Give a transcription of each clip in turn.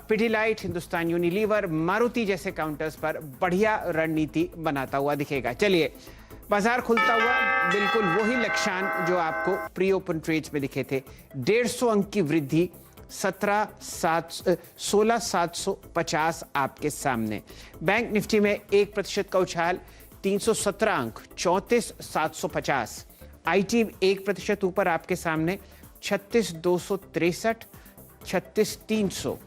Pidilite, Hindustan Unilever, Maruti जैसे counters पर बढ़िया रणनीति बनाता हुआ दिखेगा। चलिए, बाजार खुलता हुआ बिल्कुल वही लक्षण जो आपको प्री ओपन ट्रेड्स में दिखे थे। 150 अंक की वृद्धि, 16,750 आपके सामने। बैंक निफ्टी में 1% का उछाल, 317 अंक, 34,750। आईटी 1% ऊपर आपके सामने, 36,263, 36,300।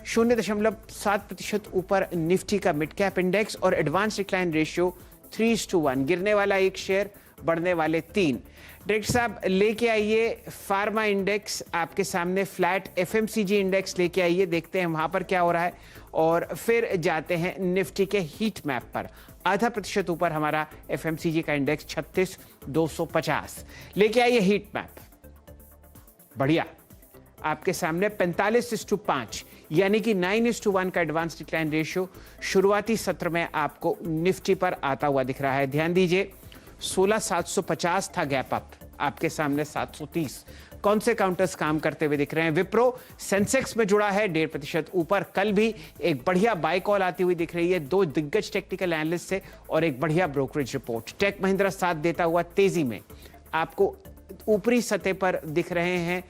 0.7% ऊपर निफ्टी का मिड कैप इंडेक्स और एडवांस डिक्लाइन रेशियो 3:1। गिरने वाला एक शेयर, बढ़ने वाले 3। डायरेक्टर साहब लेके आइए फार्मा इंडेक्स आपके सामने, फ्लैट एफएमसीजी इंडेक्स लेके आइए, देखते हैं वहां पर क्या हो रहा है और फिर जाते हैं निफ्टी के हीट मैप पर। 0.5% ऊपर हमारा एफएमसीजी का इंडेक्स 36,250। लेके आइए हीट मैप, बढ़िया आपके सामने 45:5 यानी कि 9:1 का एडवांस डिक्लाइन रेशियो शुरुआती सत्र में आपको निफ्टी पर आता हुआ दिख रहा है। ध्यान दीजिए, 16,750 था गैप अप, आपके सामने 730। कौन से काउंटर्स काम करते हुए दिख रहे हैं? विप्रो सेंसेक्स में जुड़ा है 1.5% ऊपर। कल भी एक बढ़िया बाय कॉल आती हुई दिख रही है 2 दिग्गज टेक्निकल एनालिस्ट से और एक बढ़िया ब्रोकरेज रिपोर्ट। टेक महिंद्रा साथ देता हुआ तेजी में आपको ऊपरी सतह पर दिख रहे हैं।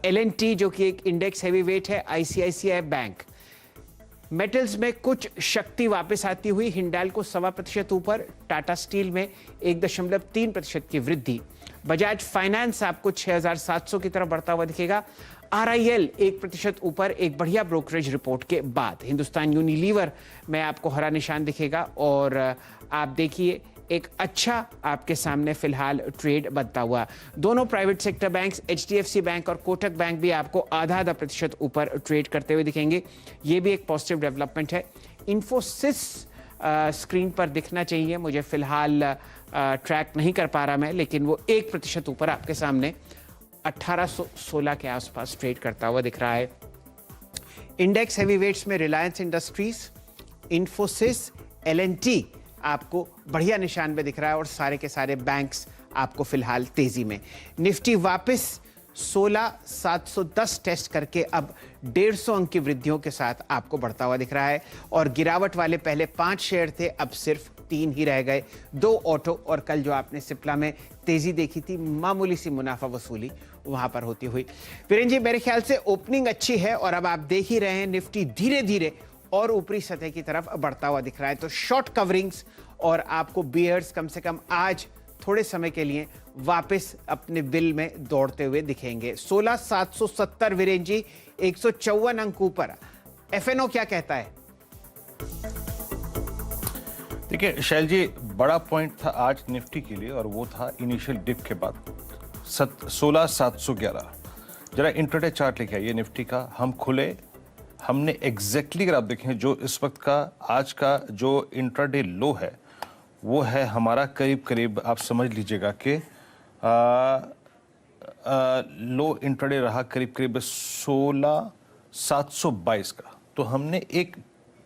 एल&टी जो कि एक इंडेक्स हैवी वेट है, आईसीआईसीआई बैंक। मेटल्स में कुछ शक्ति वापस आती हुई, हिंडाल्को 1.25% ऊपर, टाटा स्टील में 1.3% की वृद्धि। बजाज फाइनेंस आपको 6,700 की तरफ बढ़ता हुआ दिखेगा। आरआईएल 1% ऊपर, एक बढ़िया ब्रोकरेज रिपोर्ट के बाद। हिंदुस्तान यूनिलीवर में आपको हरा निशान दिखेगा और आप देखिए एक अच्छा आपके सामने फिलहाल ट्रेड बनता हुआ। दोनों private sector banks HDFC bank और कोटक बैंक भी आपको 0.5% ऊपर ट्रेड करते हुए दिखेंगे। ये भी एक पॉजिटिव डेवलपमेंट है। इन्फोसिस स्क्रीन पर दिखना चाहिए, मुझे फिलहाल ट्रैक नहीं कर पा रहा मैं, लेकिन वो 1% ऊपर आपके सामने 1816 के आसपास ट्रेड करता हुआ दिख रहा है। इंडेक्स हैवीवेट्स में रिलायंस इंडस्ट्रीज, इन्फोसिस, एल&टी आपको बढ़िया निशान पे दिख रहा है और सारे के सारे बैंक्स आपको फिलहाल तेजी में। निफ्टी वापस 16,710 टेस्ट करके अब 150 अंक की वृद्धियों के साथ आपको बढ़ता हुआ दिख रहा है और गिरावट वाले पहले 5 शेयर थे, अब सिर्फ 3 ही रह गए। 2 ऑटो और कल जो आपने सिप्ला में तेजी देखी थी, मामूली सी मुनाफा वसूली वहां पर होती हुई। वीरेंद्र जी, मेरे ख्याल से ओपनिंग अच्छी है और अब आप देख ही रहे हैं निफ्टी धीरे धीरे और ऊपरी सतह की तरफ बढ़ता हुआ दिख रहा है। तो शॉर्ट कवरिंग्स और आपको बियर्स कम से कम आज थोड़े समय के लिए वापस अपने बिल में दौड़ते हुए दिखेंगे। 16,770 वीरेंद्र जी, 154 अंक ऊपर। एफएनओ क्या कहता है? देखिए शैल जी, बड़ा पॉइंट था आज निफ्टी के लिए और वो था इनिशियल डिप के बाद 16,711। जरा इंट्राडे चार्ट लेके आइए निफ्टी का। हम खुले, हमने एग्जैक्टली अगर आप देखें जो इस वक्त का आज का जो इंट्राडे लो है वो है हमारा करीब करीब आप समझ लीजिएगा कि लो इंट्राडे रहा करीब करीब 16,722 का। तो हमने एक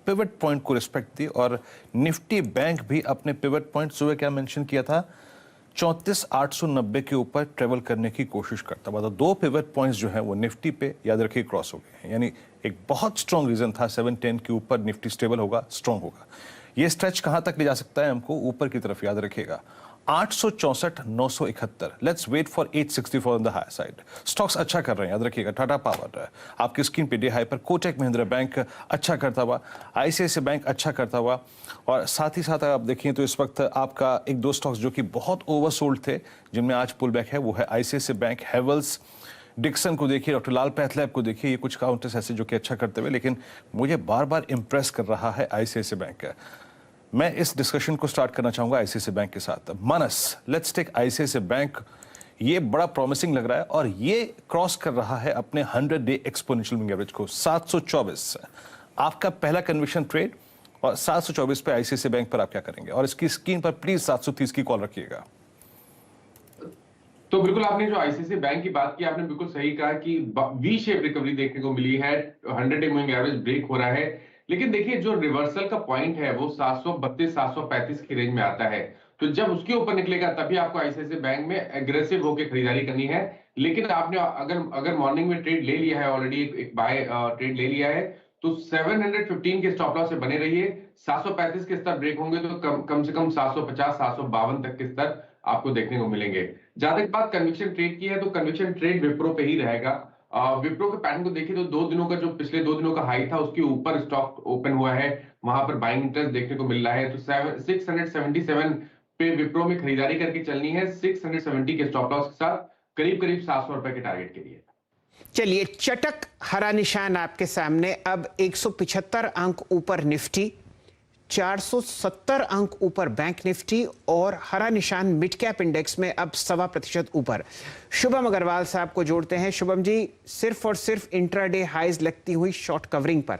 पिवट पॉइंट को रिस्पेक्ट दी और निफ्टी बैंक भी अपने पिवट पॉइंट सुबह क्या मेंशन किया था 34,890 के ऊपर ट्रेवल करने की कोशिश करता हुआ। तो 2 पिवट पॉइंट्स जो है वो निफ्टी पे याद रखिए क्रॉस हो गए हैं, यानी एक बहुत स्ट्रॉन्ग रीजन था 710 के ऊपर निफ्टी स्टेबल होगा, स्ट्रॉन्ग होगा। ये स्ट्रेच कहां तक ले जा सकता है हमको? ऊपर की तरफ याद रखिएगा 864,971। Let's wait for 864 on the high side. Stocks अच्छा कर रहे हैं, याद रखिएगा। टाटा पावर आपकी स्क्रीन पे डे हाई पर, कोटक महिंद्रा बैंक अच्छा करता हुआ, आईसीआईसीआई बैंक अच्छा करता हुआ और साथ ही साथ आप देखें तो इस वक्त आपका 1-2 स्टॉक्स जो कि बहुत ओवरसोल्ड थे जिनमें आज पुल बैक है वो है आईसीआईसीआई बैंक, हेवल्स, डिक्सन को देखिए, डॉक्टर लाल पैथलैब को देखिए। ये कुछ काउंटर्स ऐसे जो कि अच्छा करते हुए, लेकिन मुझे बार बार इंप्रेस कर रहा है आईसीआईसीआई बैंक। मैं इस डिस्कशन को स्टार्ट करना चाहूंगा आईसीआईसीआई बैंक के साथ। मानस, लेट्स टेक आईसीआईसीआई बैंक। ये बड़ा प्रॉमिसिंग लग रहा है और ये क्रॉस कर रहा है अपने 100 डे एक्सपोनेंशियल मूविंग एवरेज को 724। आपका पहला कन्विक्शन ट्रेड और 724 पे आईसीआईसीआई बैंक पर आप क्या करेंगे? और इसकी स्क्रीन पर प्लीज 730 की कॉल रखिएगा। तो बिल्कुल आपने जो आईसीआईसीआई बैंक की बात की, आपने बिल्कुल सही कहा कि वी शेप रिकवरी देखने को मिली है, 100 डे मूविंग एवरेज ब्रेक हो रहा है। लेकिन देखिए जो रिवर्सल का पॉइंट है वो 732-735 की रेंज में आता है। तो जब उसके ऊपर निकलेगा तभी आपको आईसीआईसीआई बैंक में एग्रेसिव होकर खरीदारी करनी है। लेकिन आपने अगर मॉर्निंग में ट्रेड ले लिया है ऑलरेडी, एक बाय ट्रेड ले लिया है, तो 715 के स्टॉप लॉस से बने रहिए। 735 के स्तर ब्रेक होंगे तो कम से कम 750 752 तक के स्तर आपको देखने को मिलेंगे। जहां तक बात कन्विक्शन ट्रेड की है, तो कन्विक्शन ट्रेड विप्रो पे ही रहेगा। विप्रो के पैटर्न को देखिए तो 2 दिनों का, जो पिछले 2 दिनों का हाई था, उसके ऊपर स्टॉक ओपन हुआ है, वहां पर बाइंग इंटरेस्ट देखने को मिल रहा है। तो 677 पे विप्रो में खरीदारी करके चलनी है, 670 के स्टॉप लॉस के साथ, करीब करीब 700 रुपए के टारगेट के लिए। चलिए, चटक हरा निशान आपके सामने। अब 175 अंक ऊपर निफ्टी, 470 अंक ऊपर बैंक निफ्टी और हरा निशान मिड कैप इंडेक्स में अब 1.25% ऊपर। शुभम अग्रवाल साहब को जोड़ते हैं। शुभम जी, सिर्फ और सिर्फ इंट्राडे हाइज लगती हुई शॉर्ट कवरिंग पर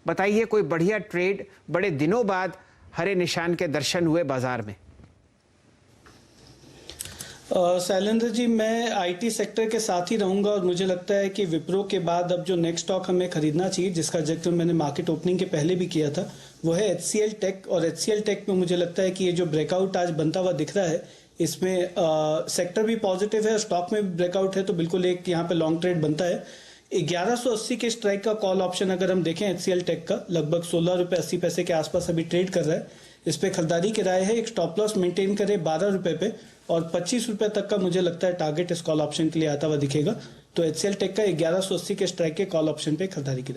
बताइए, कोई बढ़िया ट्रेड, बड़े दिनों बाद हरे निशान के दर्शन हुए बाजार में। शैलेंद्र जी, मैं आईटी सेक्टर के साथ ही रहूंगा और मुझे लगता है कि विप्रो के बाद अब जो नेक्स्ट स्टॉक हमें खरीदना चाहिए, जिसका जिक्र मैंने मार्केट ओपनिंग के पहले भी किया था, वो है HCL टेक। और HCL टेक में मुझे लगता है कि ये जो ब्रेकआउट आज बनता हुआ दिख रहा है, इसमें सेक्टर भी पॉजिटिव है, स्टॉक में भी ब्रेकआउट है, तो बिल्कुल एक यहाँ पे लॉन्ग ट्रेड बनता है। 1180 के स्ट्राइक का कॉल ऑप्शन अगर हम देखें HCL टेक का, लगभग 16 रुपये 80 पैसे के आसपास अभी ट्रेड कर रहा है। इस पे खरीदारी की राय है। एक स्टॉप लॉस मेंटेन करे 12 रुपए पे, और 25 रुपए तक का मुझे लगता है टारगेट इस कॉल ऑप्शन के लिए आता हुआ दिखेगा। तो HCL टेक का 1180 के स्ट्राइक के कॉल ऑप्शन पे खरीदारी की